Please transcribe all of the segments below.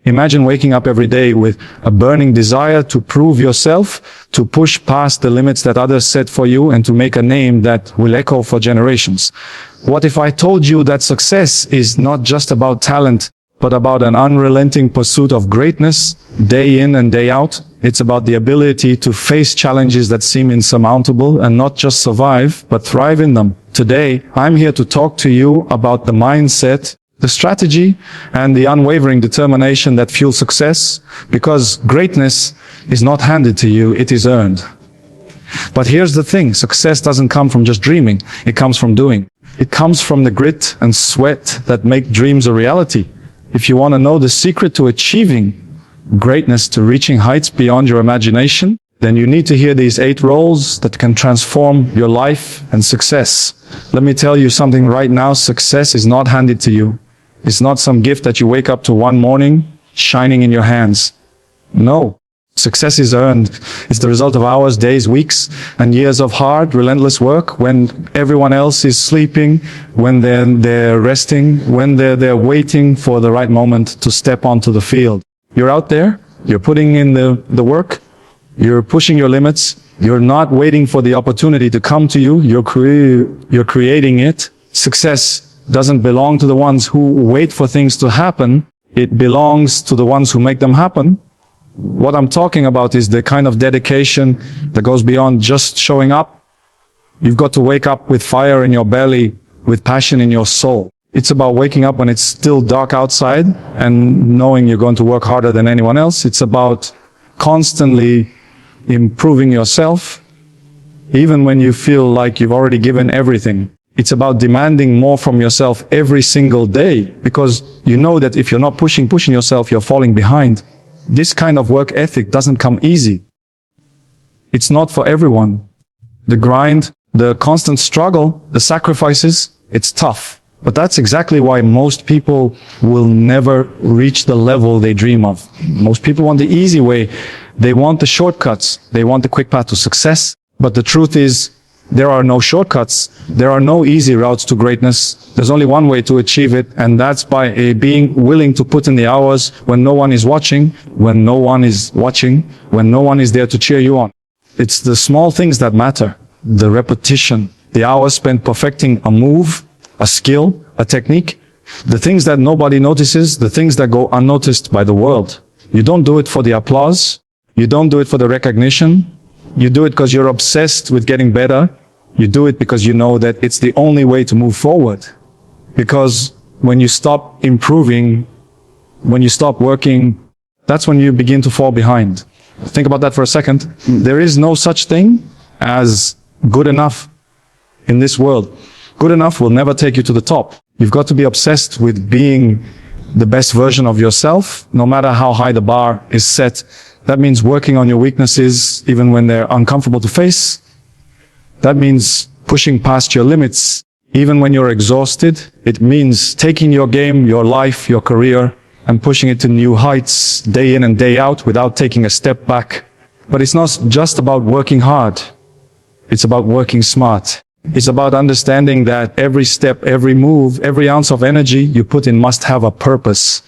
Imagine waking up every day with a burning desire to prove yourself, to push past the limits that others set for you, and to make a name that will echo for generations. What if I told you that success is not just about talent, but about an unrelenting pursuit of greatness, day in and day out? It's about the ability to face challenges that seem insurmountable and not just survive, but thrive in them. Today, I'm here to talk to you about the mindset, the strategy, and the unwavering determination that fuel success, because greatness is not handed to you, it is earned. But here's the thing, success doesn't come from just dreaming, it comes from doing. It comes from the grit and sweat that make dreams a reality. If you want to know the secret to achieving greatness, to reaching heights beyond your imagination, then you need to hear these 8 roles that can transform your life and success. Let me tell you something right now, success is not handed to you. It's not some gift that you wake up to one morning, shining in your hands. No. Success is earned. It's the result of hours, days, weeks, and years of hard, relentless work when everyone else is sleeping, when they're resting, when they're waiting for the right moment to step onto the field. You're out there, you're putting in the work, you're pushing your limits, you're not waiting for the opportunity to come to you, you're creating it. Success doesn't belong to the ones who wait for things to happen. It belongs to the ones who make them happen. What I'm talking about is the kind of dedication that goes beyond just showing up. You've got to wake up with fire in your belly, with passion in your soul. It's about waking up when it's still dark outside and knowing you're going to work harder than anyone else. It's about constantly improving yourself, even when you feel like you've already given everything. It's about demanding more from yourself every single day, because you know that if you're not pushing yourself, you're falling behind. This kind of work ethic doesn't come easy. It's not for everyone. The grind, the constant struggle, the sacrifices, it's tough. But that's exactly why most people will never reach the level they dream of. Most people want the easy way. They want the shortcuts. They want the quick path to success. But the truth is, there are no shortcuts. There are no easy routes to greatness. There's only one way to achieve it, and that's by being willing to put in the hours when no one is watching, when no one is watching, when no one is there to cheer you on. It's the small things that matter. The repetition, the hours spent perfecting a move, a skill, a technique, the things that nobody notices, the things that go unnoticed by the world. You don't do it for the applause. You don't do it for the recognition. You do it because you're obsessed with getting better. You do it because you know that it's the only way to move forward. Because when you stop improving, when you stop working, that's when you begin to fall behind. Think about that for a second. There is no such thing as good enough in this world. Good enough will never take you to the top. You've got to be obsessed with being the best version of yourself, no matter how high the bar is set. That means working on your weaknesses, even when they're uncomfortable to face. That means pushing past your limits, even when you're exhausted. It means taking your game, your life, your career, and pushing it to new heights, day in and day out, without taking a step back. But it's not just about working hard. It's about working smart. It's about understanding that every step, every move, every ounce of energy you put in must have a purpose.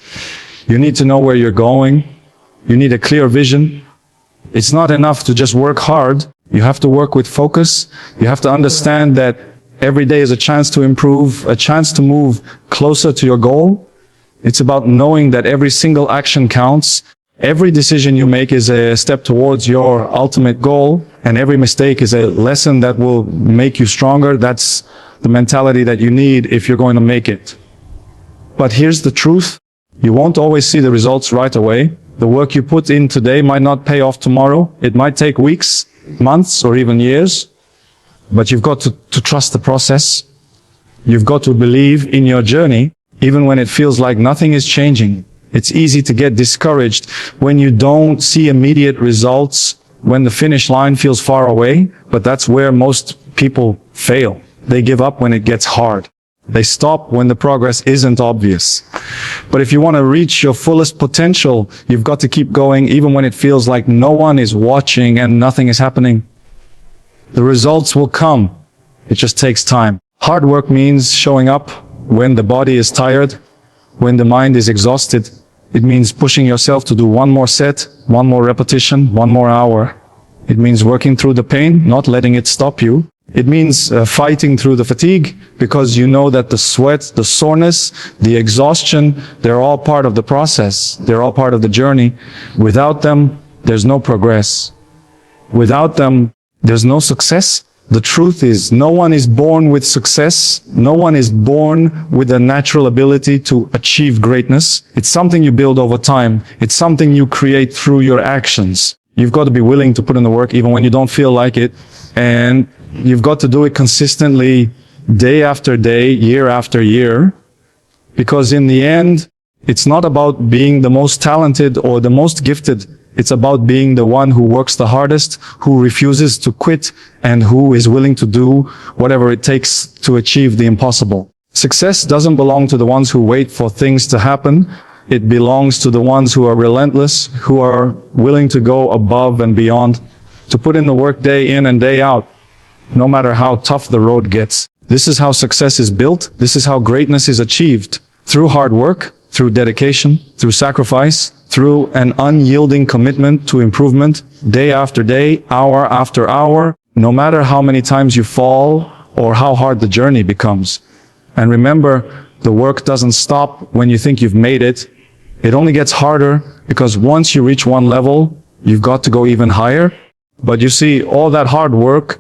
You need to know where you're going. You need a clear vision. It's not enough to just work hard. You have to work with focus. You have to understand that every day is a chance to improve, a chance to move closer to your goal. It's about knowing that every single action counts. Every decision you make is a step towards your ultimate goal, and every mistake is a lesson that will make you stronger. That's the mentality that you need if you're going to make it. But here's the truth. You won't always see the results right away. The work you put in today might not pay off tomorrow. It might take weeks, months, or even years. But you've got to trust the process. You've got to believe in your journey, even when it feels like nothing is changing. It's easy to get discouraged when you don't see immediate results, when the finish line feels far away. But that's where most people fail. They give up when it gets hard. They stop when the progress isn't obvious. But if you want to reach your fullest potential, you've got to keep going even when it feels like no one is watching and nothing is happening. The results will come. It just takes time. Hard work means showing up when the body is tired, when the mind is exhausted. It means pushing yourself to do one more set, one more repetition, one more hour. It means working through the pain, not letting it stop you. It means fighting through the fatigue, because you know that the sweat, the soreness, the exhaustion, they're all part of the process. They're all part of the journey. Without them, there's no progress. Without them, there's no success. The truth is, no one is born with success. No one is born with a natural ability to achieve greatness. It's something you build over time. It's something you create through your actions. You've got to be willing to put in the work even when you don't feel like it. And you've got to do it consistently, day after day, year after year. Because in the end, it's not about being the most talented or the most gifted. It's about being the one who works the hardest, who refuses to quit, and who is willing to do whatever it takes to achieve the impossible. Success doesn't belong to the ones who wait for things to happen. It belongs to the ones who are relentless, who are willing to go above and beyond, to put in the work day in and day out, no matter how tough the road gets. This is how success is built. This is how greatness is achieved. Through hard work, through dedication, through sacrifice, through an unyielding commitment to improvement, day after day, hour after hour, no matter how many times you fall or how hard the journey becomes. And remember, the work doesn't stop when you think you've made it. It only gets harder, because once you reach one level, you've got to go even higher. But you see, all that hard work,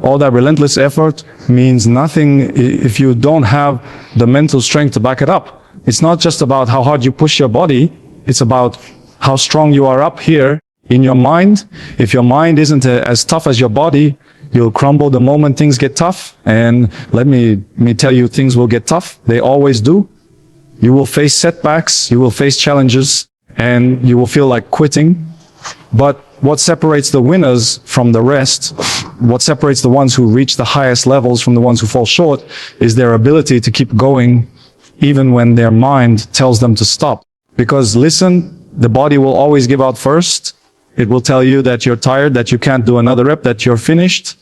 all that relentless effort means nothing if you don't have the mental strength to back it up. It's not just about how hard you push your body. It's about how strong you are up here in your mind. If your mind isn't as tough as your body, you'll crumble the moment things get tough. And let me tell you, things will get tough. They always do. You will face setbacks, you will face challenges, and you will feel like quitting. But what separates the winners from the rest, what separates the ones who reach the highest levels from the ones who fall short, is their ability to keep going even when their mind tells them to stop. Because listen, the body will always give out first. It will tell you that you're tired, that you can't do another rep, that you're finished.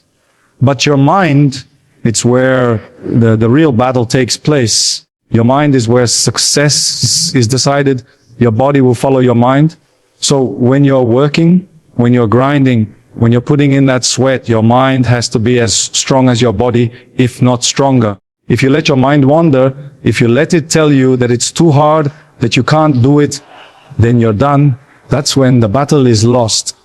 But your mind, it's where the real battle takes place. Your mind is where success is decided. Your body will follow your mind. So when you're working, when you're grinding, when you're putting in that sweat, your mind has to be as strong as your body, if not stronger. If you let your mind wander, if you let it tell you that it's too hard, that you can't do it, then you're done. That's when the battle is lost.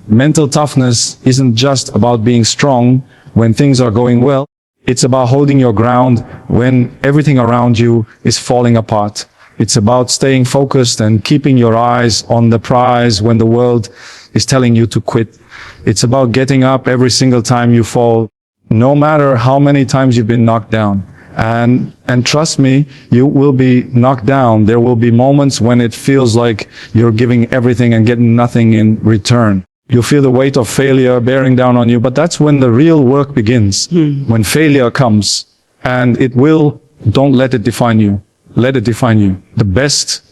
Mental toughness isn't just about being strong when things are going well. It's about holding your ground when everything around you is falling apart. It's about staying focused and keeping your eyes on the prize when the world is telling you to quit. It's about getting up every single time you fall, no matter how many times you've been knocked down. And trust me, you will be knocked down. There will be moments when it feels like you're giving everything and getting nothing in return. You'll feel the weight of failure bearing down on you, but that's when the real work begins. When failure comes, and it will, don't let it define you. Let it define you. The best,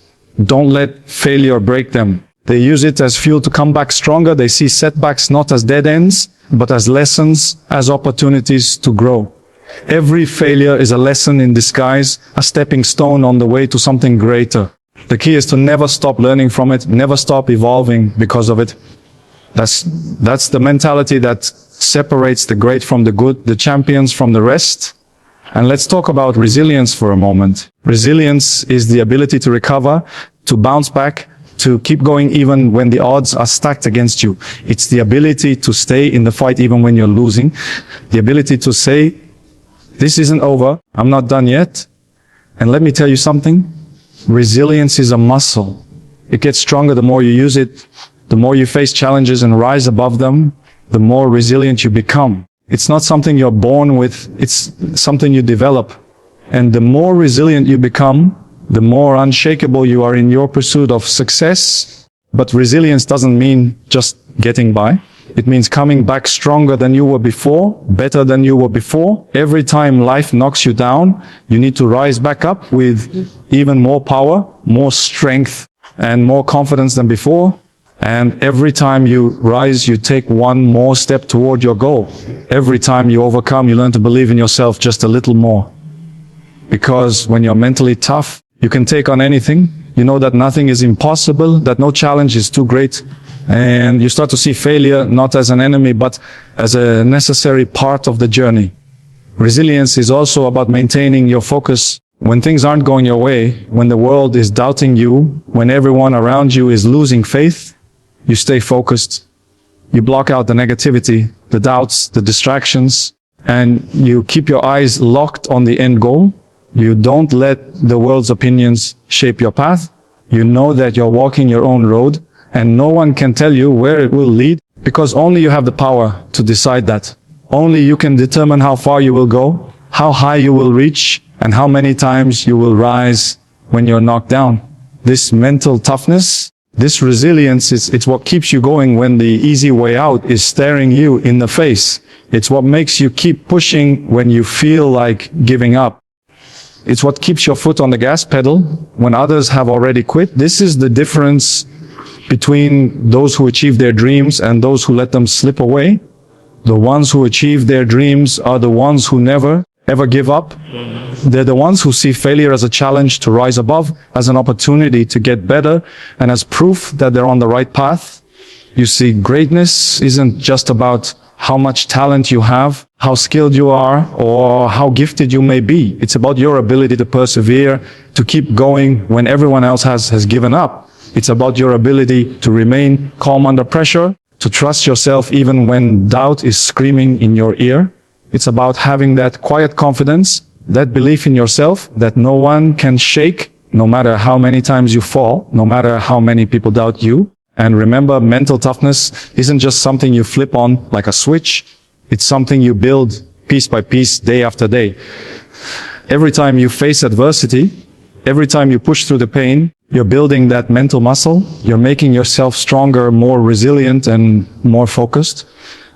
don't let failure break them. They use it as fuel to come back stronger. They see setbacks not as dead ends, but as lessons, as opportunities to grow. Every failure is a lesson in disguise, a stepping stone on the way to something greater. The key is to never stop learning from it, never stop evolving because of it. That's the mentality that separates the great from the good, the champions from the rest. And let's talk about resilience for a moment. Resilience is the ability to recover, to bounce back, to keep going even when the odds are stacked against you. It's the ability to stay in the fight even when you're losing. The ability to say, this isn't over, I'm not done yet. And let me tell you something, resilience is a muscle. It gets stronger the more you use it. The more you face challenges and rise above them, the more resilient you become. It's not something you're born with, it's something you develop. And the more resilient you become, the more unshakable you are in your pursuit of success. But resilience doesn't mean just getting by. It means coming back stronger than you were before, better than you were before. Every time life knocks you down, you need to rise back up with even more power, more strength, and more confidence than before. And every time you rise, you take one more step toward your goal. Every time you overcome, you learn to believe in yourself just a little more. Because when you're mentally tough, you can take on anything. You know that nothing is impossible, that no challenge is too great. And you start to see failure not as an enemy, but as a necessary part of the journey. Resilience is also about maintaining your focus when things aren't going your way, when the world is doubting you, when everyone around you is losing faith. You stay focused. You block out the negativity, the doubts, the distractions, and you keep your eyes locked on the end goal. You don't let the world's opinions shape your path. You know that you're walking your own road, and no one can tell you where it will lead, because only you have the power to decide that. Only you can determine how far you will go, how high you will reach, and how many times you will rise when you're knocked down. This mental toughness, this resilience, it's what keeps you going when the easy way out is staring you in the face. It's what makes you keep pushing when you feel like giving up. It's what keeps your foot on the gas pedal when others have already quit. This is the difference between those who achieve their dreams and those who let them slip away. The ones who achieve their dreams are the ones who never, ever give up. They're the ones who see failure as a challenge to rise above, as an opportunity to get better, and as proof that they're on the right path. You see, greatness isn't just about how much talent you have, how skilled you are, or how gifted you may be. It's about your ability to persevere, to keep going when everyone else has given up. It's about your ability to remain calm under pressure, to trust yourself even when doubt is screaming in your ear. It's about having that quiet confidence, that belief in yourself that no one can shake, no matter how many times you fall, no matter how many people doubt you. And remember, mental toughness isn't just something you flip on like a switch. It's something you build piece by piece, day after day. Every time you face adversity, every time you push through the pain, you're building that mental muscle. You're making yourself stronger, more resilient, and more focused.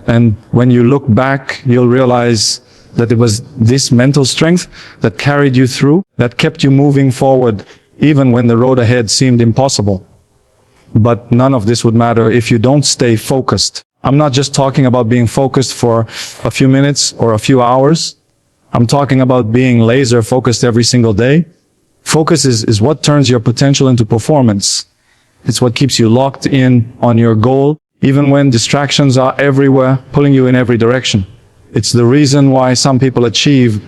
And when you look back, you'll realize that it was this mental strength that carried you through, that kept you moving forward, even when the road ahead seemed impossible. But none of this would matter if you don't stay focused. I'm not just talking about being focused for a few minutes or a few hours. I'm talking about being laser focused every single day. Focus is what turns your potential into performance. It's what keeps you locked in on your goal, even when distractions are everywhere, pulling you in every direction. It's the reason why some people achieve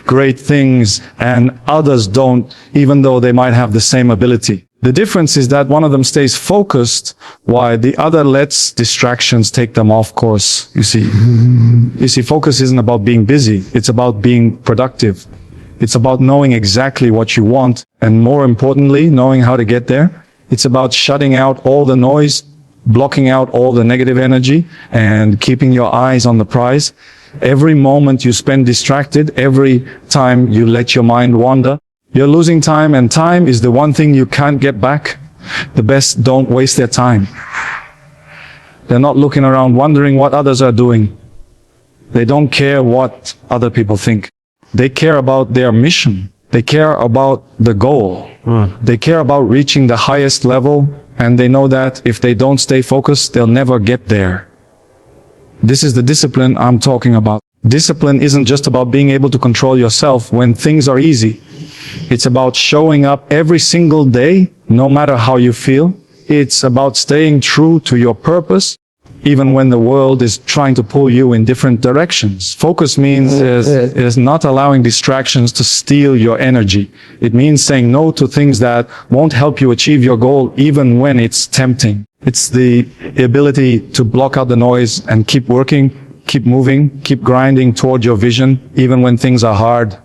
great things and others don't, even though they might have the same ability. The difference is that one of them stays focused while the other lets distractions take them off course. You see, focus isn't about being busy. It's about being productive. It's about knowing exactly what you want, and more importantly, knowing how to get there. It's about shutting out all the noise, blocking out all the negative energy, and keeping your eyes on the prize. Every moment you spend distracted, every time you let your mind wander, you're losing time, and time is the one thing you can't get back. The best don't waste their time. They're not looking around wondering what others are doing. They don't care what other people think. They care about their mission. They care about the goal. They care about reaching the highest level, and they know that if they don't stay focused, they'll never get there. This is the discipline I'm talking about. Discipline isn't just about being able to control yourself when things are easy. It's about showing up every single day, no matter how you feel. It's about staying true to your purpose, even when the world is trying to pull you in different directions. Focus means is not allowing distractions to steal your energy. It means saying no to things that won't help you achieve your goal, even when it's tempting. It's the ability to block out the noise and keep working, keep moving, keep grinding toward your vision, even when things are hard.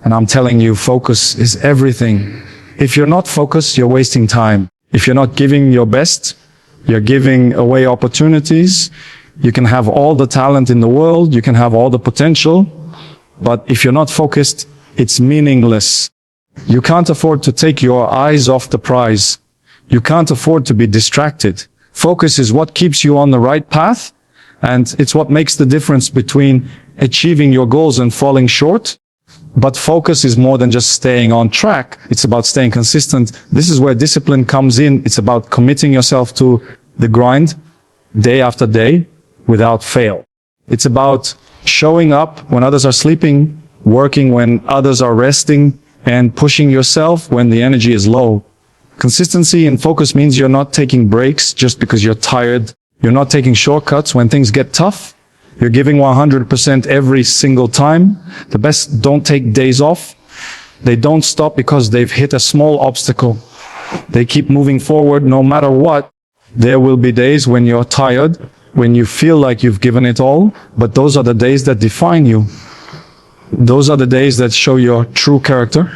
And I'm telling you, focus is everything. If you're not focused, you're wasting time. If you're not giving your best, you're giving away opportunities. You can have all the talent in the world, you can have all the potential, but if you're not focused, it's meaningless. You can't afford to take your eyes off the prize. You can't afford to be distracted. Focus is what keeps you on the right path, and it's what makes the difference between achieving your goals and falling short. But focus is more than just staying on track. It's about staying consistent. This is where discipline comes in. It's about committing yourself to the grind day after day without fail. It's about showing up when others are sleeping, working when others are resting, and pushing yourself when the energy is low. Consistency and focus means you're not taking breaks just because you're tired. You're not taking shortcuts when things get tough. You're giving 100% every single time. The best don't take days off. They don't stop because they've hit a small obstacle. They keep moving forward no matter what. There will be days when you're tired, when you feel like you've given it all, but those are the days that define you. Those are the days that show your true character,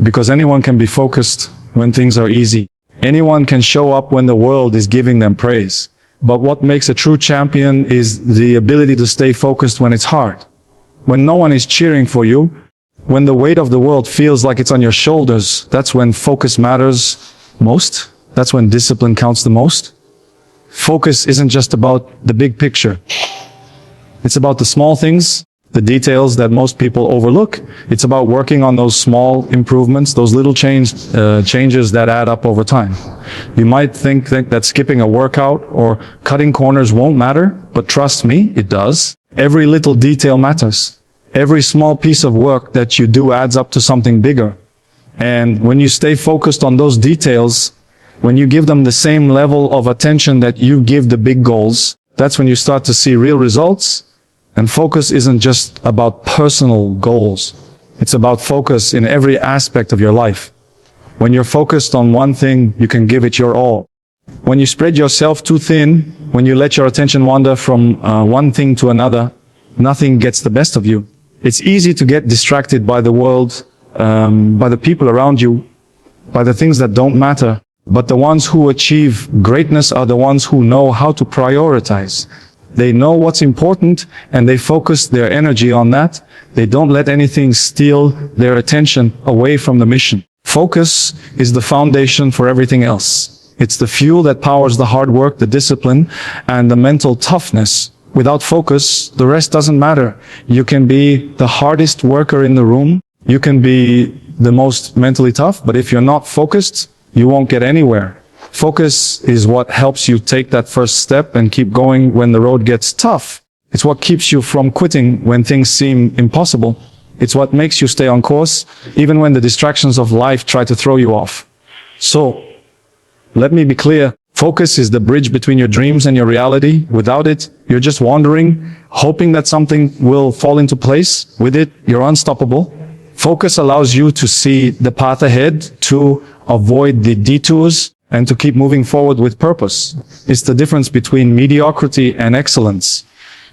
because anyone can be focused when things are easy. Anyone can show up when the world is giving them praise. But what makes a true champion is the ability to stay focused when it's hard. When no one is cheering for you, when the weight of the world feels like it's on your shoulders, that's when focus matters most. That's when discipline counts the most. Focus isn't just about the big picture. It's about the small things, the details that most people overlook. It's about working on those small improvements, those little changes that add up over time. You might think that skipping a workout or cutting corners won't matter, but trust me, it does. Every little detail matters. Every small piece of work that you do adds up to something bigger. And when you stay focused on those details, when you give them the same level of attention that you give the big goals, that's when you start to see real results. And focus isn't just about personal goals. It's about focus in every aspect of your life. When you're focused on one thing, you can give it your all. When you spread yourself too thin, when you let your attention wander from one thing to another, nothing gets the best of you. It's easy to get distracted by the world, by the people around you, by the things that don't matter. But the ones who achieve greatness are the ones who know how to prioritize. They know what's important and they focus their energy on that. They don't let anything steal their attention away from the mission. Focus is the foundation for everything else. It's the fuel that powers the hard work, the discipline, and the mental toughness. Without focus, the rest doesn't matter. You can be the hardest worker in the room. You can be the most mentally tough, but if you're not focused, you won't get anywhere. Focus is what helps you take that first step and keep going when the road gets tough. It's what keeps you from quitting when things seem impossible. It's what makes you stay on course, even when the distractions of life try to throw you off. So, let me be clear. Focus is the bridge between your dreams and your reality. Without it, you're just wandering, hoping that something will fall into place. With it, you're unstoppable. Focus allows you to see the path ahead, to avoid the detours, and to keep moving forward with purpose. It's the difference between mediocrity and excellence.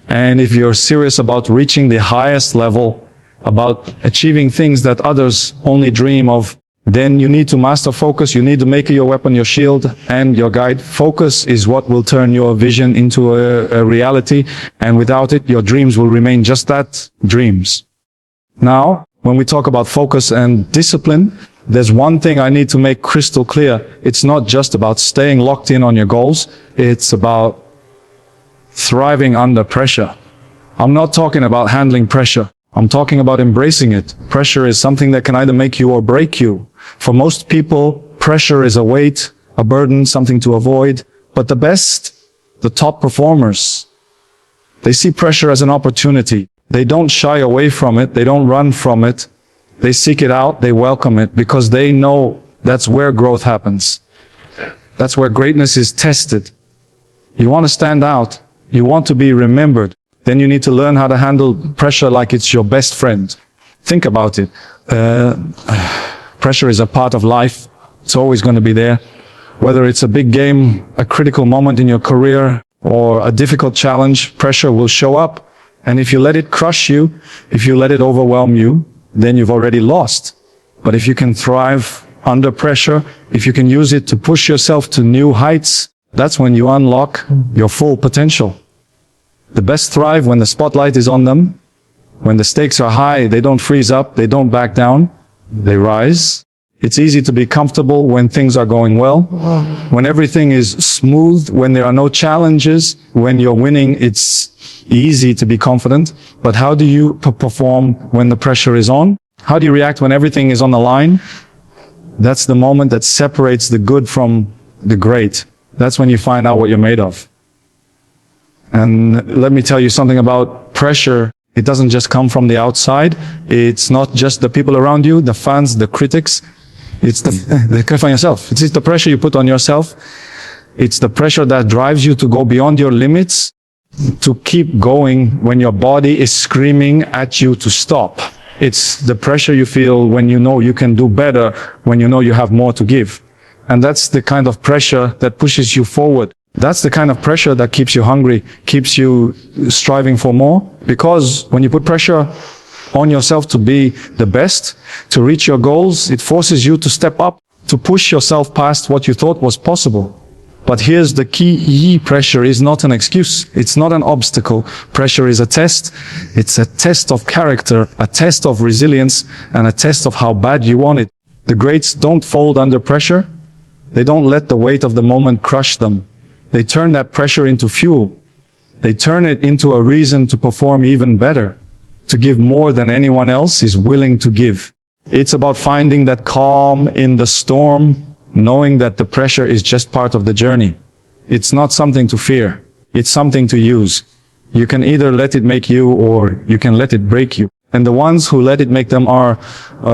And if you're serious about reaching the highest level, about achieving things that others only dream of, then you need to master focus. You need to make it your weapon, your shield, and your guide. Focus is what will turn your vision into a reality. And without it, your dreams will remain just that, dreams. Now, when we talk about focus and discipline, there's one thing I need to make crystal clear. It's not just about staying locked in on your goals. It's about thriving under pressure. I'm not talking about handling pressure. I'm talking about embracing it. Pressure is something that can either make you or break you. For most people, pressure is a weight, a burden, something to avoid. But the best, the top performers, they see pressure as an opportunity. They don't shy away from it. They don't run from it. They seek it out, they welcome it, because they know that's where growth happens. That's where greatness is tested. You want to stand out, you want to be remembered, then you need to learn how to handle pressure like it's your best friend. Think about it. Pressure is a part of life. It's always going to be there. Whether it's a big game, a critical moment in your career, or a difficult challenge, pressure will show up. And if you let it crush you, if you let it overwhelm you, then you've already lost. But if you can thrive under pressure, if you can use it to push yourself to new heights, that's when you unlock your full potential. The best thrive when the spotlight is on them. When the stakes are high, they don't freeze up, they don't back down, they rise. It's easy to be comfortable when things are going well. When everything is smooth, when there are no challenges, when you're winning, it's easy to be confident. But how do you perform when the pressure is on? How do you react when everything is on the line? That's the moment that separates the good from the great. That's when you find out what you're made of. And let me tell you something about pressure. It doesn't just come from the outside. It's not just the people around you, the fans, the critics. It's the pressure on yourself. It's the pressure you put on yourself. It's the pressure that drives you to go beyond your limits, to keep going when your body is screaming at you to stop. It's the pressure you feel when you know you can do better, when you know you have more to give. And that's the kind of pressure that pushes you forward. That's the kind of pressure that keeps you hungry, keeps you striving for more. Because when you put pressure on yourself to be the best, to reach your goals, it forces you to step up, to push yourself past what you thought was possible. But here's the key, pressure is not an excuse. It's not an obstacle. Pressure is a test. It's a test of character, a test of resilience, and a test of how bad you want it. The greats don't fold under pressure. They don't let the weight of the moment crush them. They turn that pressure into fuel. They turn it into a reason to perform even better, to give more than anyone else is willing to give. It's about finding that calm in the storm, knowing that the pressure is just part of the journey. It's not something to fear. It's something to use. You can either let it make you or you can let it break you. And the ones who let it make them are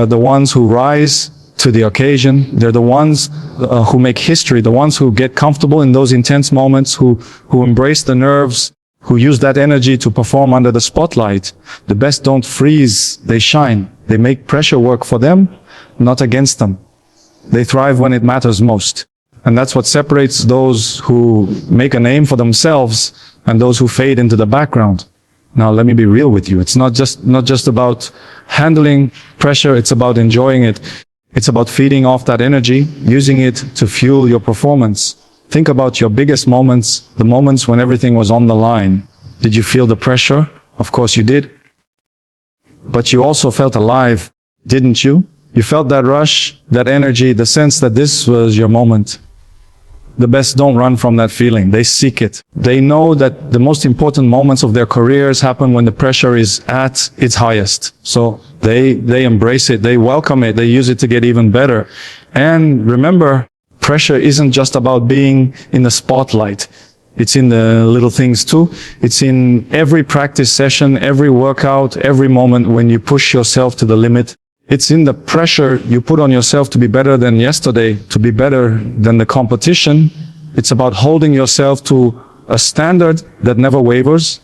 the ones who rise to the occasion. They're the ones who make history, the ones who get comfortable in those intense moments, who embrace the nerves, who use that energy to perform under the spotlight. The best don't freeze, they shine. They make pressure work for them, not against them. They thrive when it matters most. And that's what separates those who make a name for themselves and those who fade into the background. Now, let me be real with you. It's not just about handling pressure. It's about enjoying it. It's about feeding off that energy, using it to fuel your performance. Think about your biggest moments, the moments when everything was on the line. Did you feel the pressure? Of course you did. But you also felt alive, didn't you? You felt that rush, that energy, the sense that this was your moment. The best don't run from that feeling. They seek it. They know that the most important moments of their careers happen when the pressure is at its highest. So they embrace it. They welcome it. They use it to get even better. And remember, pressure isn't just about being in the spotlight. It's in the little things too. It's in every practice session, every workout, every moment when you push yourself to the limit. It's in the pressure you put on yourself to be better than yesterday, to be better than the competition. It's about holding yourself to a standard that never wavers.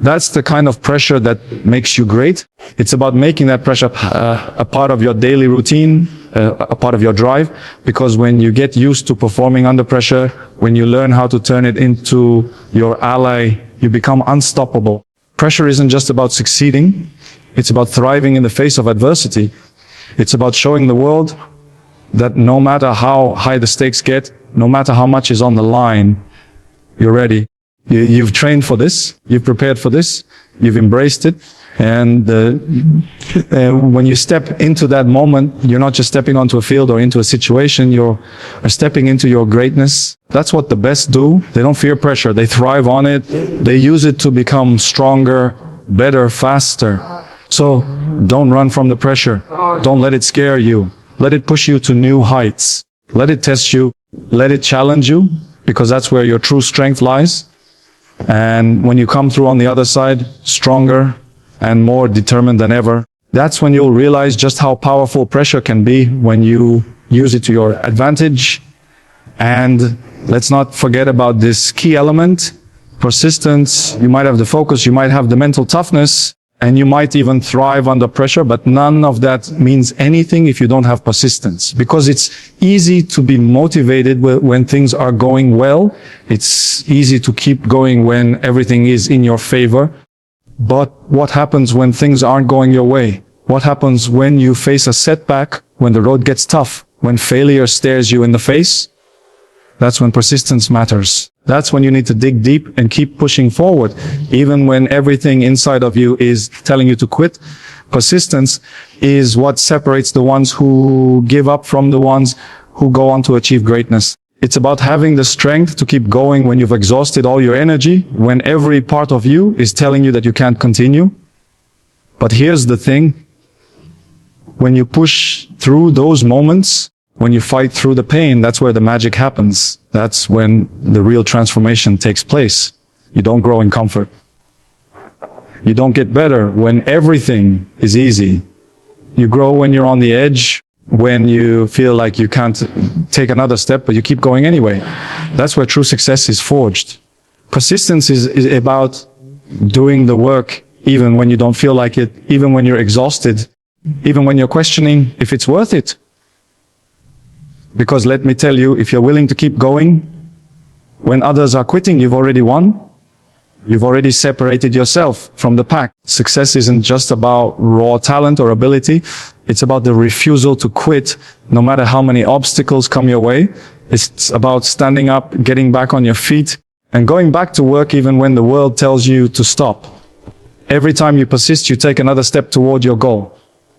That's the kind of pressure that makes you great. It's about making that pressure a part of your daily routine, a part of your drive, because when you get used to performing under pressure, when you learn how to turn it into your ally, you become unstoppable. Pressure isn't just about succeeding. It's about thriving in the face of adversity. It's about showing the world that no matter how high the stakes get, no matter how much is on the line, you're ready. You've trained for this. You've prepared for this. You've embraced it. And when you step into that moment, you're not just stepping onto a field or into a situation, you're stepping into your greatness. That's what the best do. They don't fear pressure. They thrive on it. They use it to become stronger, better, faster. So don't run from the pressure. Don't let it scare you. Let it push you to new heights. Let it test you. Let it challenge you, because that's where your true strength lies. And when you come through on the other side, stronger and more determined than ever, that's when you'll realize just how powerful pressure can be when you use it to your advantage. And let's not forget about this key element, persistence. You might have the focus, you might have the mental toughness, and you might even thrive under pressure, but none of that means anything if you don't have persistence. Because it's easy to be motivated when things are going well. It's easy to keep going when everything is in your favor. But what happens when things aren't going your way? What happens when you face a setback, when the road gets tough, when failure stares you in the face? That's when persistence matters. That's when you need to dig deep and keep pushing forward, even when everything inside of you is telling you to quit. Persistence is what separates the ones who give up from the ones who go on to achieve greatness. It's about having the strength to keep going when you've exhausted all your energy, when every part of you is telling you that you can't continue. But here's the thing. When you push through those moments, when you fight through the pain, that's where the magic happens. That's when the real transformation takes place. You don't grow in comfort. You don't get better when everything is easy. You grow when you're on the edge, when you feel like you can't take another step, but you keep going anyway. That's where true success is forged. Persistence is about doing the work even when you don't feel like it, even when you're exhausted, even when you're questioning if it's worth it. Because let me tell you, if you're willing to keep going, when others are quitting, you've already won. You've already separated yourself from the pack. Success isn't just about raw talent or ability. It's about the refusal to quit, no matter how many obstacles come your way. It's about standing up, getting back on your feet, and going back to work even when the world tells you to stop. Every time you persist, you take another step toward your goal.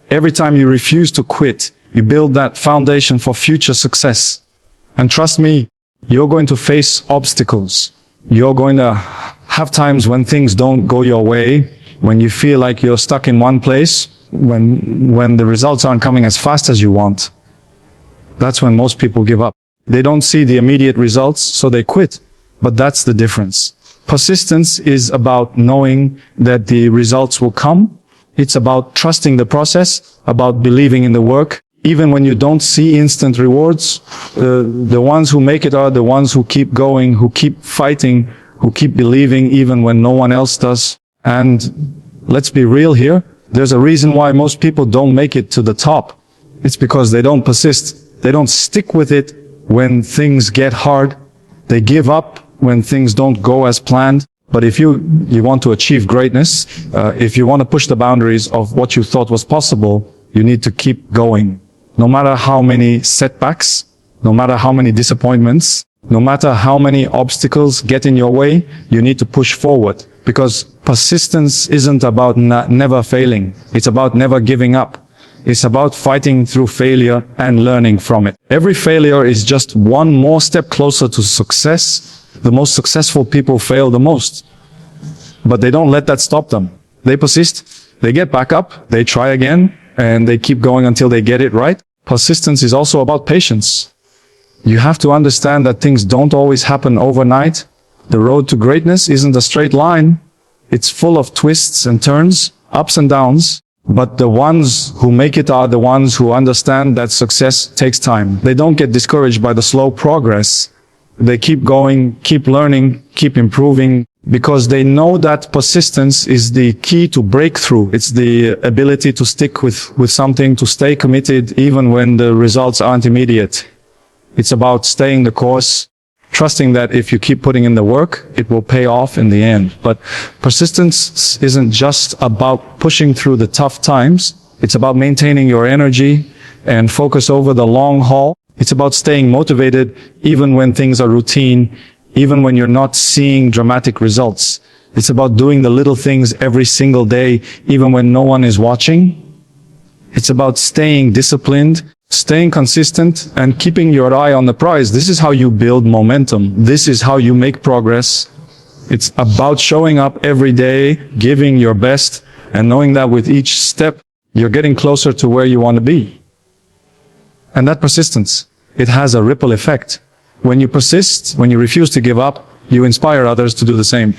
Every time you refuse to quit, you build that foundation for future success. And trust me, you're going to face obstacles. You're going to have times when things don't go your way, when you feel like you're stuck in one place, when the results aren't coming as fast as you want. That's when most people give up. They don't see the immediate results, so they quit. But that's the difference. Persistence is about knowing that the results will come. It's about trusting the process, about believing in the work. Even when you don't see instant rewards, the ones who make it are the ones who keep going, who keep fighting, who keep believing even when no one else does. And let's be real here. There's a reason why most people don't make it to the top. It's because they don't persist. They don't stick with it when things get hard. They give up when things don't go as planned. But if you want to achieve greatness, if you want to push the boundaries of what you thought was possible, you need to keep going. No matter how many setbacks, no matter how many disappointments, no matter how many obstacles get in your way, you need to push forward. Because persistence isn't about never failing. It's about never giving up. It's about fighting through failure and learning from it. Every failure is just one more step closer to success. The most successful people fail the most. But they don't let that stop them. They persist, they get back up, they try again, and they keep going until they get it right. Persistence is also about patience. You have to understand that things don't always happen overnight. The road to greatness isn't a straight line. It's full of twists and turns, ups and downs. But the ones who make it are the ones who understand that success takes time. They don't get discouraged by the slow progress. They keep going, keep learning, keep improving, because they know that persistence is the key to breakthrough. It's the ability to stick with something, to stay committed even when the results aren't immediate. It's about staying the course, trusting that if you keep putting in the work, it will pay off in the end. But persistence isn't just about pushing through the tough times. It's about maintaining your energy and focus over the long haul. It's about staying motivated even when things are routine, even when you're not seeing dramatic results. It's about doing the little things every single day, even when no one is watching. It's about staying disciplined, staying consistent, and keeping your eye on the prize. This is how you build momentum. This is how you make progress. It's about showing up every day, giving your best, and knowing that with each step, you're getting closer to where you want to be. And that persistence, it has a ripple effect. When you persist, when you refuse to give up, you inspire others to do the same.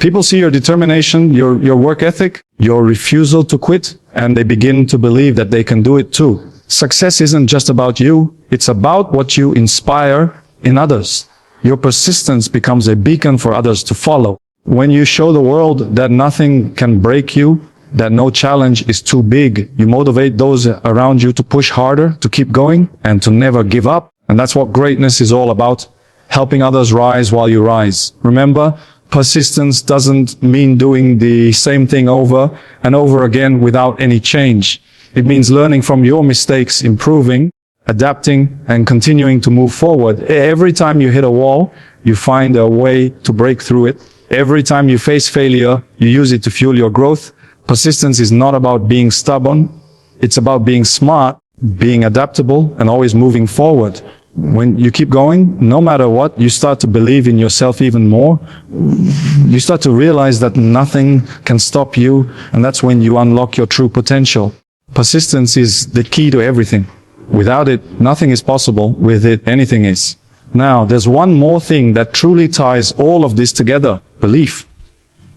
People see your determination, your work ethic, your refusal to quit, and they begin to believe that they can do it too. Success isn't just about you, it's about what you inspire in others. Your persistence becomes a beacon for others to follow. When you show the world that nothing can break you, that no challenge is too big, you motivate those around you to push harder, to keep going, and to never give up. And that's what greatness is all about, helping others rise while you rise. Remember, persistence doesn't mean doing the same thing over and over again without any change. It means learning from your mistakes, improving, adapting, and continuing to move forward. Every time you hit a wall, you find a way to break through it. Every time you face failure, you use it to fuel your growth. Persistence is not about being stubborn. It's about being smart, being adaptable, and always moving forward. When you keep going, no matter what, you start to believe in yourself even more. You start to realize that nothing can stop you, and that's when you unlock your true potential. Persistence is the key to everything. Without it, nothing is possible. With it, anything is. Now, there's one more thing that truly ties all of this together: belief.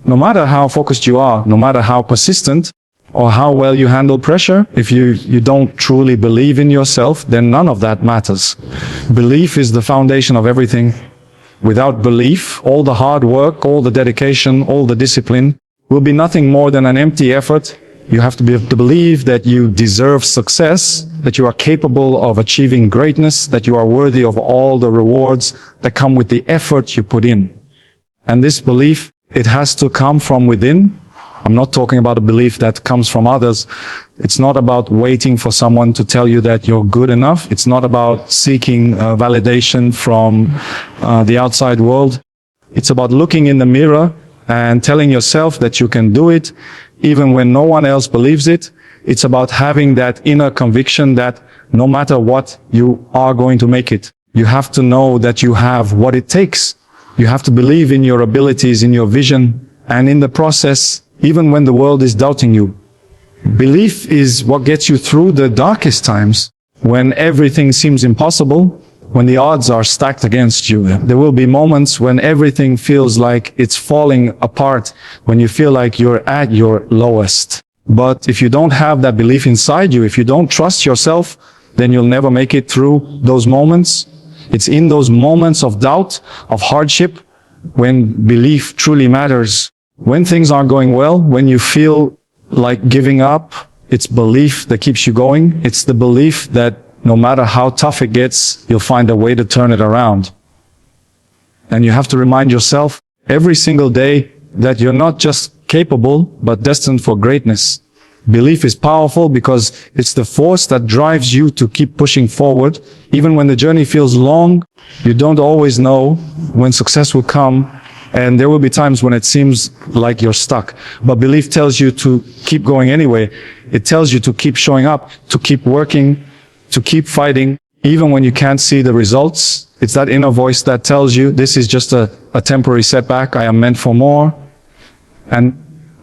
No matter how focused you are, no matter how persistent, or how well you handle pressure. If you don't truly believe in yourself, then none of that matters. Belief is the foundation of everything. Without belief, all the hard work, all the dedication, all the discipline will be nothing more than an empty effort. You have to believe that you deserve success, that you are capable of achieving greatness, that you are worthy of all the rewards that come with the effort you put in. And this belief, it has to come from within. I'm not talking about a belief that comes from others. It's not about waiting for someone to tell you that you're good enough. It's not about seeking validation from the outside world. It's about looking in the mirror and telling yourself that you can do it, even when no one else believes it. It's about having that inner conviction that no matter what, you are going to make it. You have to know that you have what it takes. You have to believe in your abilities, in your vision, and in the process, even when the world is doubting you. Belief is what gets you through the darkest times, when everything seems impossible, when the odds are stacked against you. There will be moments when everything feels like it's falling apart, when you feel like you're at your lowest. But if you don't have that belief inside you, if you don't trust yourself, then you'll never make it through those moments. It's in those moments of doubt, of hardship, when belief truly matters. When things aren't going well, when you feel like giving up, it's belief that keeps you going. It's the belief that no matter how tough it gets, you'll find a way to turn it around. And you have to remind yourself every single day that you're not just capable, but destined for greatness. Belief is powerful because it's the force that drives you to keep pushing forward. Even when the journey feels long, you don't always know when success will come, and there will be times when it seems like you're stuck. But belief tells you to keep going anyway. It tells you to keep showing up, to keep working, to keep fighting, even when you can't see the results. It's that inner voice that tells you this is just a temporary setback. I am meant for more. And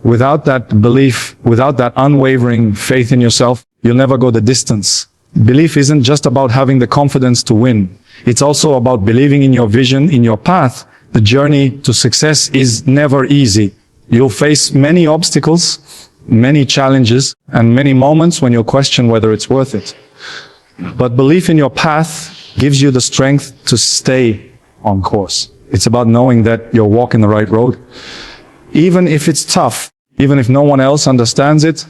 without that belief, without that unwavering faith in yourself, you'll never go the distance. Belief isn't just about having the confidence to win. It's also about believing in your vision, in your path. The journey to success is never easy. You'll face many obstacles, many challenges, and many moments when you'll question whether it's worth it. But belief in your path gives you the strength to stay on course. It's about knowing that you're walking the right road. Even if it's tough, even if no one else understands it,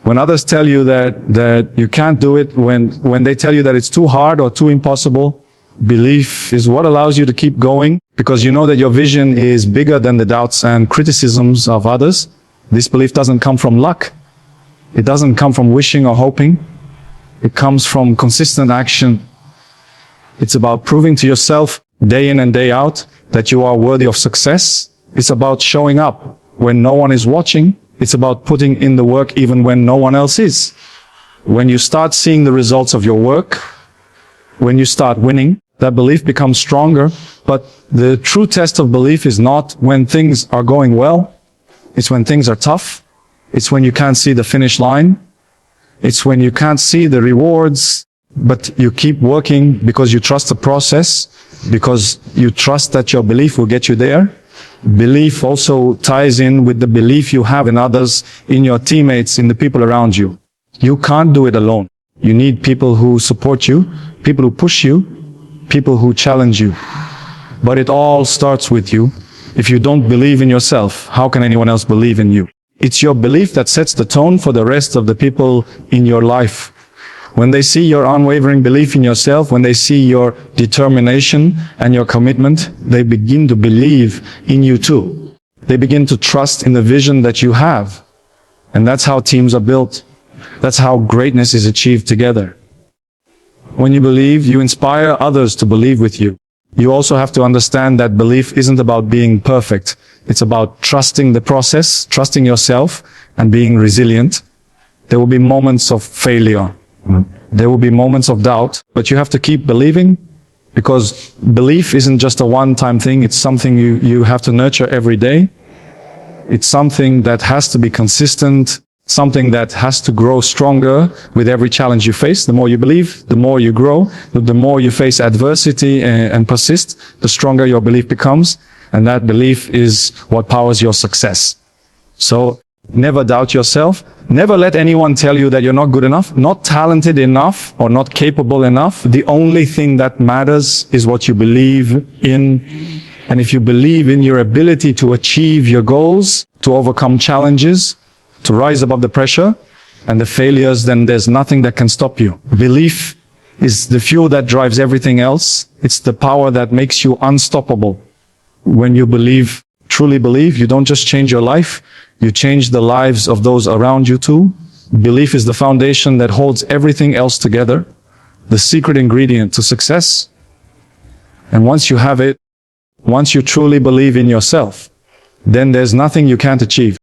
when others tell you that you can't do it, when they tell you that it's too hard or too impossible, belief is what allows you to keep going, because you know that your vision is bigger than the doubts and criticisms of others. This belief doesn't come from luck. It doesn't come from wishing or hoping. It comes from consistent action. It's about proving to yourself day in and day out that you are worthy of success. It's about showing up when no one is watching. It's about putting in the work even when no one else is. When you start seeing the results of your work, when you start winning, that belief becomes stronger. But the true test of belief is not when things are going well. It's when things are tough. It's when you can't see the finish line. It's when you can't see the rewards, but you keep working because you trust the process, because you trust that your belief will get you there. Belief also ties in with the belief you have in others, in your teammates, in the people around you. You can't do it alone. You need people who support you, people who push you, people who challenge you. But it all starts with you. If you don't believe in yourself, how can anyone else believe in you? It's your belief that sets the tone for the rest of the people in your life. When they see your unwavering belief in yourself, when they see your determination and your commitment, they begin to believe in you too. They begin to trust in the vision that you have. And that's how teams are built. That's how greatness is achieved together. When you believe, you inspire others to believe with you. You also have to understand that belief isn't about being perfect. It's about trusting the process, trusting yourself, and being resilient. There will be moments of failure. There will be moments of doubt, but you have to keep believing, because belief isn't just a one-time thing. It's something you have to nurture every day. It's something that has to be consistent, something that has to grow stronger with every challenge you face. The more you believe, the more you grow. The more you face adversity and persist, the stronger your belief becomes. And that belief is what powers your success. So Never doubt yourself. Never let anyone tell you that you're not good enough, not talented enough, or not capable enough. The only thing that matters is what you believe in. And if you believe in your ability to achieve your goals, to overcome challenges, to rise above the pressure and the failures, then there's nothing that can stop you. Belief is the fuel that drives everything else. It's the power that makes you unstoppable. When you believe, truly believe, you don't just change your life, you change the lives of those around you too. Belief is the foundation that holds everything else together, the secret ingredient to success. And once you have it, once you truly believe in yourself, then there's nothing you can't achieve.